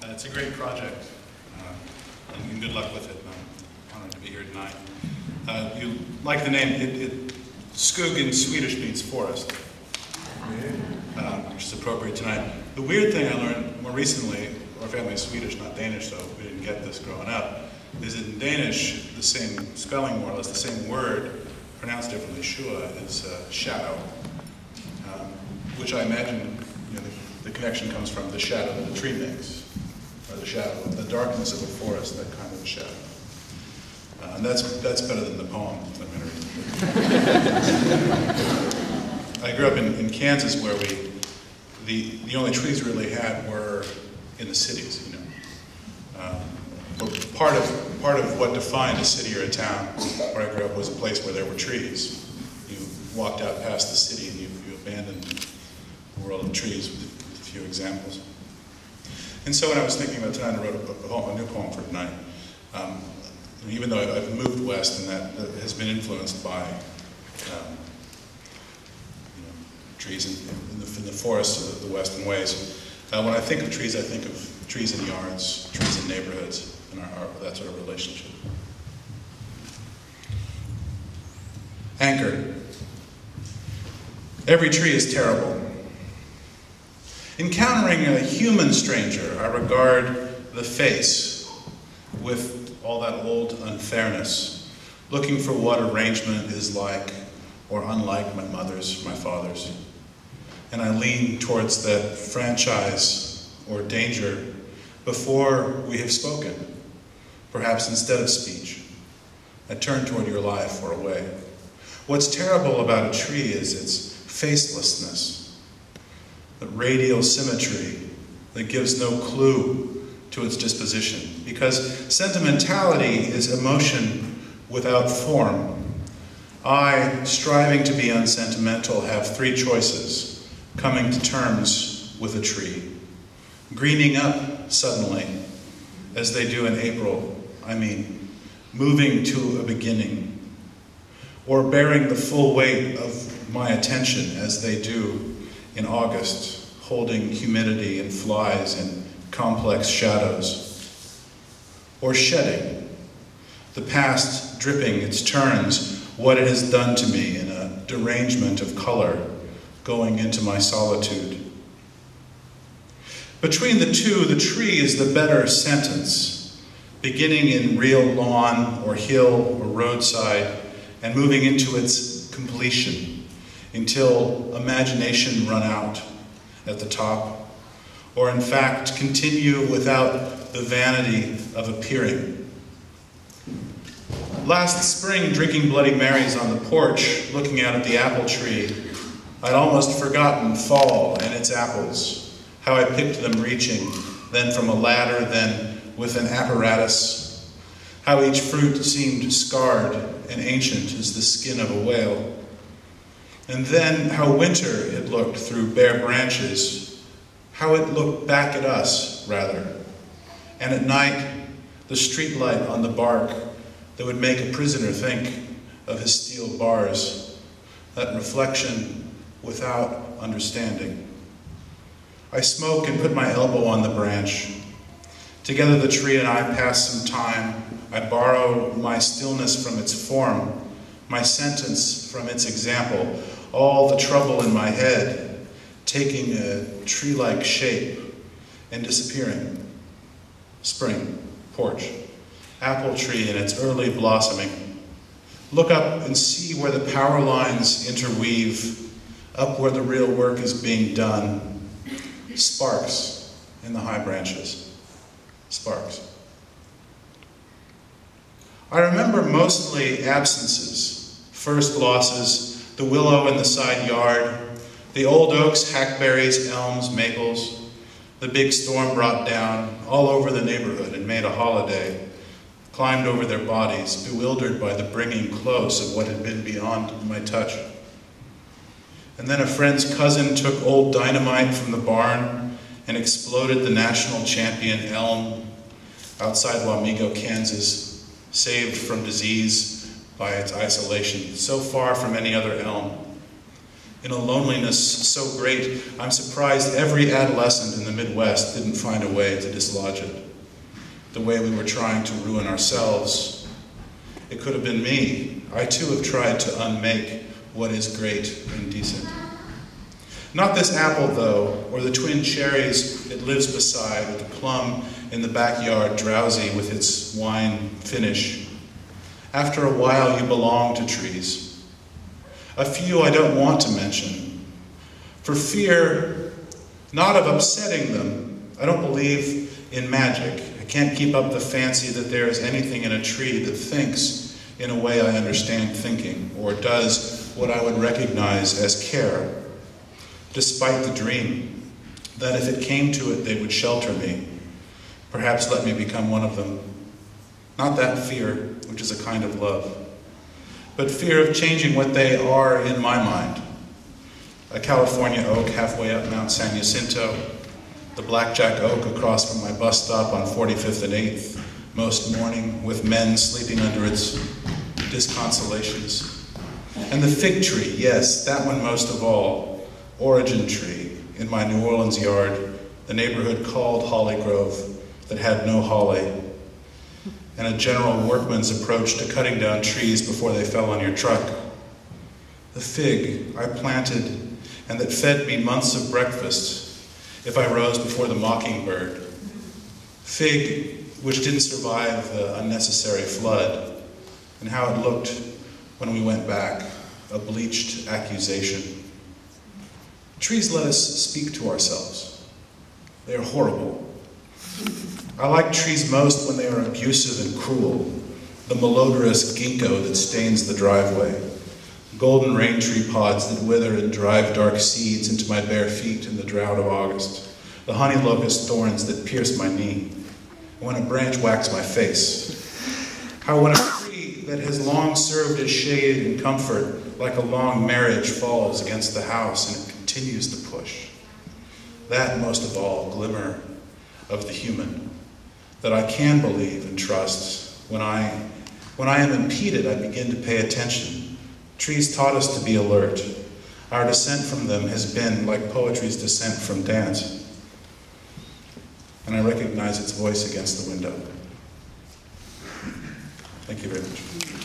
It's a great project, and good luck with it. I'm honored to be here tonight. You like the name, Skoog in Swedish means forest, which is appropriate tonight. The weird thing I learned more recently, our family is Swedish, not Danish, so we didn't get this growing up, is that in Danish, the same spelling, more or less, the same word, pronounced differently, shua, is shadow, which I imagine the connection comes from the shadow that a tree makes, or the shadow, the darkness of a forest, that kind of a shadow. And that's better than the poem that I'm going to read. I grew up in Kansas, where the only trees we really had were in the cities, you know. Part of what defined a city or a town where I grew up was a place where there were trees. You walked out past the city and you abandoned the world of trees with a few examples. And so when I was thinking about tonight, I wrote a new poem for tonight. Even though I've moved west, and that has been influenced by trees in the forests of the western ways. When I think of trees in yards, trees in neighborhoods, and that sort of relationship. Anchor. Every tree is terrible. Encountering a human stranger, I regard the face with all that old unfairness, looking for what arrangement is like or unlike my mother's, my father's. And I lean towards that franchise or danger before we have spoken, perhaps instead of speech. I turn toward your life or away. What's terrible about a tree is its facelessness, the radial symmetry that gives no clue to its disposition, because sentimentality is emotion without form. I, striving to be unsentimental, have three choices: coming to terms with a tree, greening up suddenly, as they do in April, moving to a beginning, or bearing the full weight of my attention as they do in August, holding humidity and flies and complex shadows, or shedding, the past dripping its turns, what it has done to me in a derangement of color, going into my solitude. Between the two, the tree is the better sentence, beginning in real lawn or hill or roadside, and moving into its completion until imagination run out at the top, or in fact continue without the vanity of appearing. Last spring, drinking Bloody Marys on the porch, looking out at the apple tree, I'd almost forgotten fall and its apples, how I picked them reaching, then from a ladder, then with an apparatus, how each fruit seemed scarred and ancient as the skin of a whale, and then how winter had looked through bare branches, how it looked back at us, rather, and at night, the streetlight on the bark that would make a prisoner think of his steel bars, that reflection without understanding. I smoke and put my elbow on the branch. Together the tree and I pass some time. I borrow my stillness from its form, my sentence from its example, all the trouble in my head, taking a tree-like shape and disappearing. Spring, porch, apple tree in its early blossoming. Look up and see where the power lines interweave, up where the real work is being done. Sparks in the high branches. Sparks. I remember mostly absences, first glosses, the willow in the side yard, the old oaks, hackberries, elms, maples. The big storm brought down all over the neighborhood and made a holiday, climbed over their bodies, bewildered by the bringing close of what had been beyond my touch. And then a friend's cousin took old dynamite from the barn and exploded the national champion elm outside Wamego, Kansas, saved from disease by its isolation, so far from any other elm. in a loneliness so great, I'm surprised every adolescent in the Midwest didn't find a way to dislodge it, the way we were trying to ruin ourselves. It could have been me. I too have tried to unmake what is great and decent. Not this apple, though, or the twin cherries it lives beside, or the plum in the backyard drowsy with its wine finish. After a while, you belong to trees. A few I don't want to mention, for fear not of upsetting them. I don't believe in magic. I can't keep up the fancy that there is anything in a tree that thinks in a way I understand thinking, or does what I would recognize as care, despite the dream that if it came to it, they would shelter me, perhaps let me become one of them. Not that fear, which is a kind of love, but fear of changing what they are in my mind. A California oak halfway up Mount San Jacinto, the blackjack oak across from my bus stop on 45th and 8th, most morning with men sleeping under its disconsolations. And the fig tree, yes, that one most of all, origin tree in my New Orleans yard, the neighborhood called Holly Grove, that had no holly, and a general workman's approach to cutting down trees before they fell on your truck. The fig I planted and that fed me months of breakfast if I rose before the mockingbird. Fig which didn't survive the unnecessary flood, and how it looked when we went back, a bleached accusation. Trees let us speak to ourselves. They are horrible. I like trees most when they are abusive and cruel, the malodorous ginkgo that stains the driveway, golden rain tree pods that wither and drive dark seeds into my bare feet in the drought of August, the honey locust thorns that pierce my knee, and when a branch whacks my face. How when a tree that has long served as shade and comfort, like a long marriage, falls against the house and it continues to push. That, most of all, glimmer of the human, that I can believe and trust. When I am impeded, I begin to pay attention. Trees taught us to be alert. Our descent from them has been like poetry's descent from dance. And I recognize its voice against the window. Thank you very much.